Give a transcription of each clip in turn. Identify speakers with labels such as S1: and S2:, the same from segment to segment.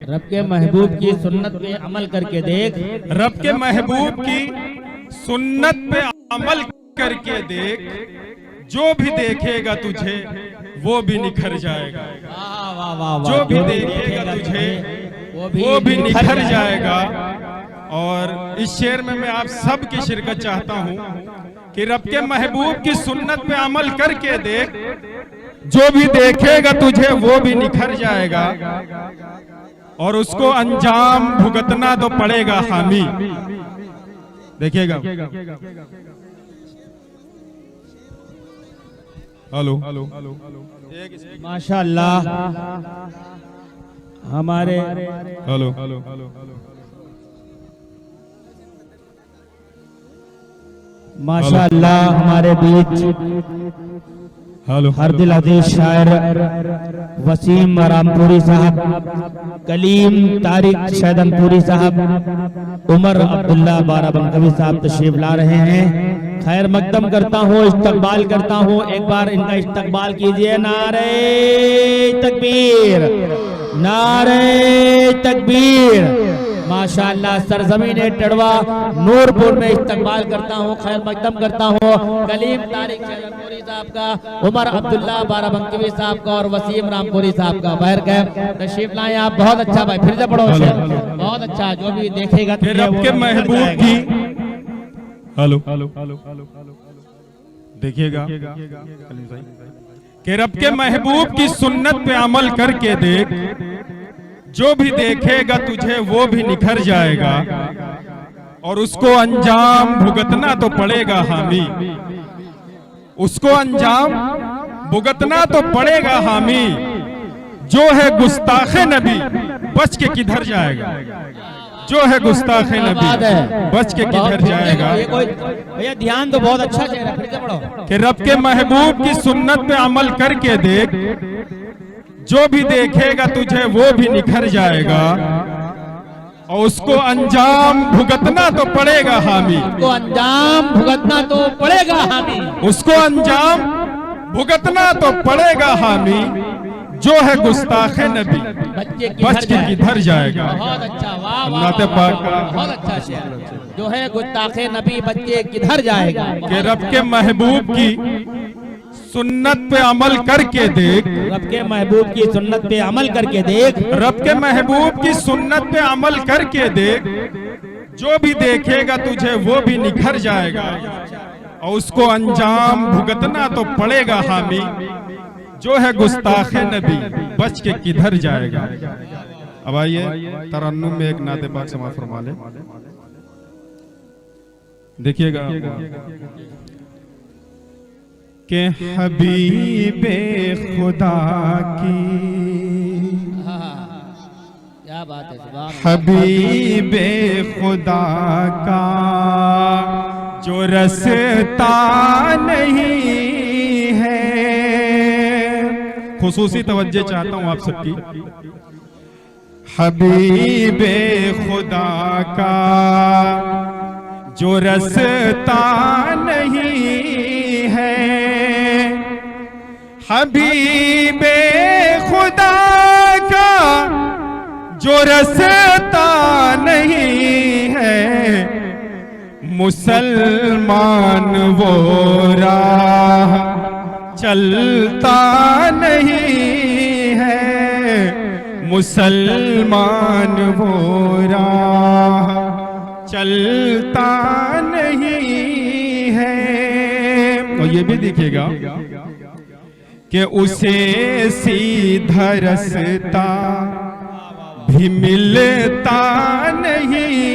S1: रब के महबूब की सुन्नत पे अमल करके देख,
S2: रब के महबूब की सुन्नत पे अमल करके देख, जो भी देखेगा तुझे वो भी निखर जाएगा।
S1: वाह वाह वाह,
S2: जो भी देखेगा तुझे वो भी निखर जाएगा। और इस शेर में मैं आप सब की शिरकत चाहता हूँ कि रब के महबूब की सुन्नत पे अमल करके देख, जो भी देखेगा तुझे वो भी निखर जाएगा और उसको अंजाम भुगतना तो पड़ेगा हामी। देखिएगा, हेलो
S1: माशाअल्लाह हमारे
S2: हेलो
S1: माशाअल्लाह हमारे बीच
S2: हेलो
S1: हर दिल अजीज शायर वसीम रामपुरी साहब, कलीम तारिक शैदनपुरी साहब, उमर अब्दुल्ला बाराबंकवी साहब तशरीफ ला रहे हैं। खैर मकदम करता हूँ, इस्तकबाल करता हूँ, एक बार इनका इस्तकबाल कीजिए। नारे तकबीर, नारे तकबीर। माशाअल्लाह सरजमीन टड़वा नूरपुर में इस्तकबाल करता हूँ, खैर मकदम करता हूँ कलीम तारिक शैदनपुरी साहब का, उमर अब्दुल्ला बाराबंकवी साहब का और वसीम रामपुरी साहब का। बहर कह तशरीफ लाए आप, बहुत अच्छा भाई, फिर से पढ़ो शेर, बहुत अच्छा। जो भी देखेगा
S2: रब के महबूब की, हेलो देखिएगा कि रब के महबूब की सुन्नत पे अमल करके देख, जो भी देखेगा तुझे वो भी निखर जाएगा और उसको अंजाम भुगतना तो पड़ेगा हामी। उसको अंजाम भुगतना तो पड़ेगा हामी। जो है गुस्ताखे नबी बच के किधर जाएगा। जो है गुस्ताखे नबी बच के किधर जाएगा।
S1: भैया ध्यान तो बहुत अच्छा शेर है, फिर से पढ़ो
S2: कि रब के महबूब की सुन्नत पे अमल करके देख, जो भी देखेगा तुझे वो भी निखर जाएगा और उसको अंजाम भुगतना तो पड़ेगा हामी।
S1: उसको अंजाम भुगतना तो पड़ेगा हामी।
S2: उसको अंजाम भुगतना तो पड़ेगा हामी। जो है गुस्ताखे नबी बच के किधर जाएगा।
S1: बहुत अच्छा, वाह
S2: अल्लाह ते पाक का
S1: बहुत अच्छा शेर। जो है गुस्ताखे नबी बच के किधर जाएगा।
S2: कि रब के महबूब की सुन्नत पे अमल करके देख,
S1: रब के महबूब की सुन्नत पे अमल करके देख,
S2: रब के महबूब की सुन्नत पे अमल करके देख, जो भी देखेगा तुझे वो भी निखर जाएगा और उसको अंजाम भुगतना तो पड़ेगा हामी। जो है गुस्ताखे नबी बच के किधर जाएगा। अब आइए तरन्नुम में एक नाते पाक समाअत फरमा ले। देखिएगा के हबीबे खुदा की,
S1: क्या बात है,
S2: हबीबे खुदा का जो रसता नहीं है। खुसूसी तवज्जो चाहता हूं आप सबकी। हबीबे खुदा का जो रसता नहीं है, हबीबे खुदा का जो रसता नहीं है, मुसलमान वो राह चलता नहीं है। मुसलमान वो राह चलता नहीं है। और ये भी दिखेगा कि उसे सीधा रास्ता भी मिलता नहीं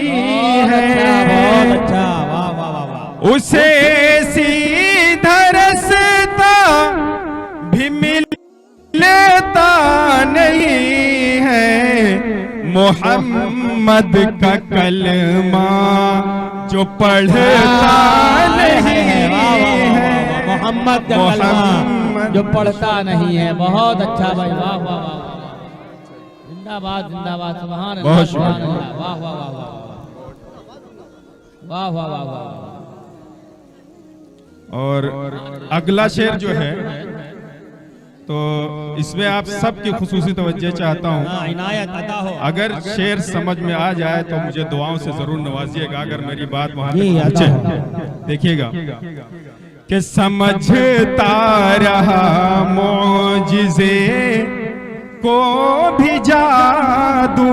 S2: है।
S1: बहुत अच्छा, वाह वाह वाह वाह।
S2: उसे सीधा रास्ता भी मिलता नहीं है। मोहम्मद का कलमा जो पढ़ता नहीं है,
S1: मोहम्मद का कलमा जो पढ़ता नहीं है। बहुत अच्छा भाई, वाह वाह वाह, जिंदाबाद जिंदाबाद, सुभान अल्लाह सुभान अल्लाह, वाह वाह वाह वाह वाह वाह वाह।
S2: और अगला शेर जो है तो इसमें आप सबकी खुसूसी तवज्जो चाहता हूँ।
S1: हाँ, इनायत अता हो।
S2: अगर शेर समझ में आ जाए तो मुझे दुआओं से जरूर नवाजिएगा, अगर मेरी बात वहां
S1: जी,
S2: तक
S1: अता
S2: पहुंचे। देखिएगा कि समझता रहा मौजिज़े को भी जादू,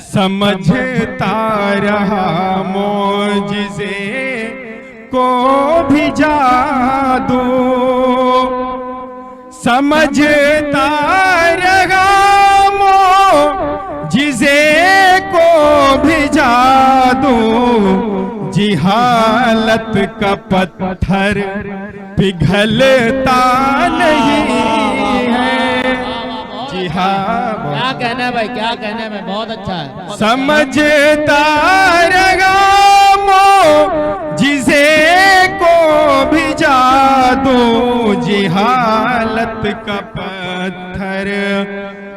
S2: समझता रहा मौजिज़े को भी जादू, समझता रहा मौजिज़े को भी जादू, जिहालत का पत्थर पिघलता नहीं है।
S3: क्या कहना है भाई, क्या कहना है भाई, बहुत अच्छा है।
S2: समझता रहा जिसे को भी जादू, जिहालत का पत्थर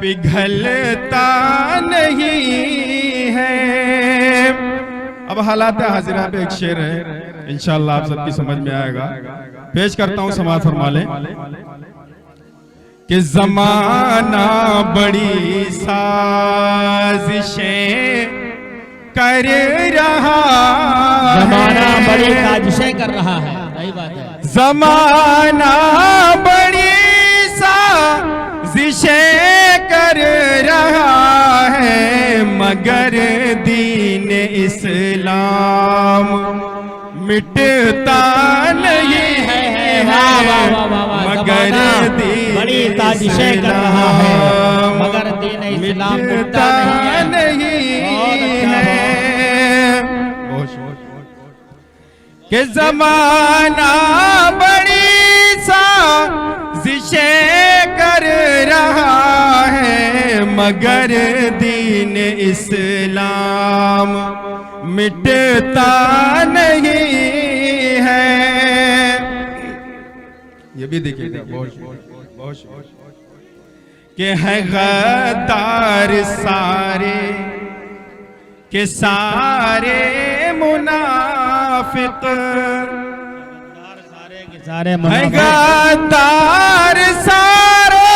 S2: पिघलता नहीं है। अब हालात हाजिरा पे एक शेर है, इंशाअल्लाह आप सबकी समझ में आएगा। पेश करता हूं, समाअत फरमा लें कि ज़माना बड़ी साजिशें कर रहा है,
S3: ज़माना बड़ी साजिशें कर रहा है। सही बात है।
S2: ज़माना बड़ी साजिशें कर रहा है, मगर दीन इस्लाम मिटता नहीं है। मगर
S1: बड़ी साजिशें कर रहा है, मगर दीन इस्लाम मिटता
S2: नहीं है। कि ज़माना बड़ी साजिशें कर रहा है, मगर दीन इस्लाम मिटता नहीं है। ये भी देखिएगा, बहुत कि है गद्दार सारे के सारे मुनाफिक,
S1: सारे
S2: है गद्दार सारे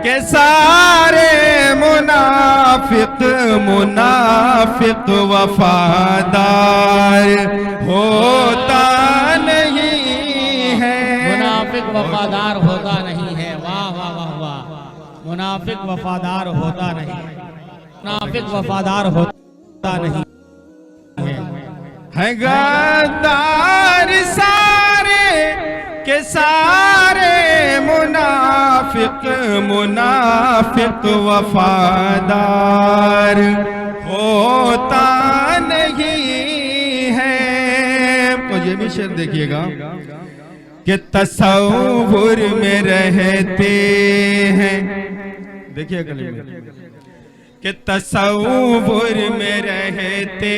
S2: के सारे मुनाफिक, मुनाफिक वफादार होता नहीं है।
S3: मुनाफिक वफादार होता नहीं है। वाह वाह वाह वाह।
S1: मुनाफिक वफादार होता नहीं, मुनाफिक वफादार होता नहीं
S2: है गद्दार सारे के सारे मुनाफिक, मुनाफिक वफादार होता नहीं है। तो ये भी शेर देखिएगा कि तसव्वुर में रहते हैं, देखिए कलीमे कि तसव्वुर में रहते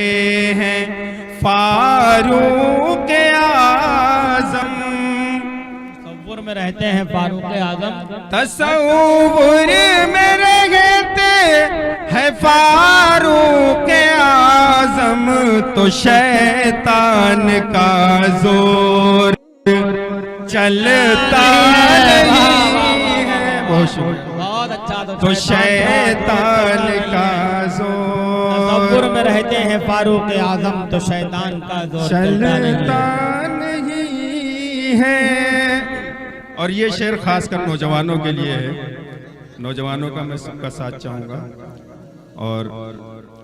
S2: हैं फारूक आज़म,
S1: तसव्वुर में रहते हैं फारूक आज़म,
S2: तसव्वुर में रहते हैं फारूक आज़म, तो शैतान का जोर चलता नहीं है।
S3: बहुत अच्छा।
S2: तो शैतान का जोर,
S1: तसव्वुर में रहते हैं फारूक आज़म, तो शैतान का जोर
S2: चलता नहीं है। और ये शेर खासकर नौजवानों के लिए है, नौजवानों का मैं सबका साथ चाहूंगा। और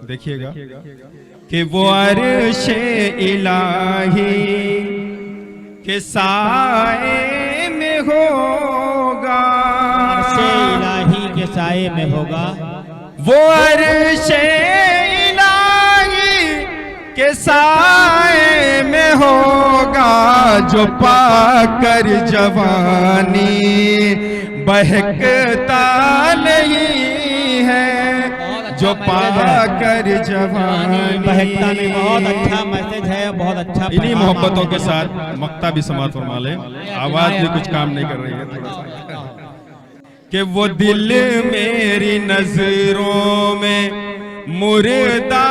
S2: देखिएगा कि वो अर्शे इलाही के साए में होगा,
S1: अर्शे इलाही के साए में होगा,
S2: वो अर्शे इलाही के साए में होगा, जो पाकर जवानी बहकता नहीं है, जो पाकर जवानी
S1: बहकता नहीं। बहुत अच्छा मैसेज है, बहुत अच्छा।
S2: इन्हीं मोहब्बतों के साथ मक्ता भी समाअत फरमा ले, आवाज भी कुछ काम नहीं कर रही है थोड़ा सा। कि वो दिल मेरी नजरों में मुर्दा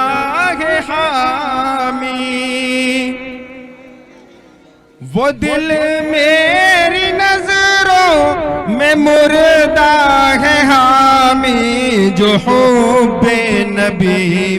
S2: है हामी, वो दिल मेरी नजरों में मुर्दा है हामी जो हुब्बे नबी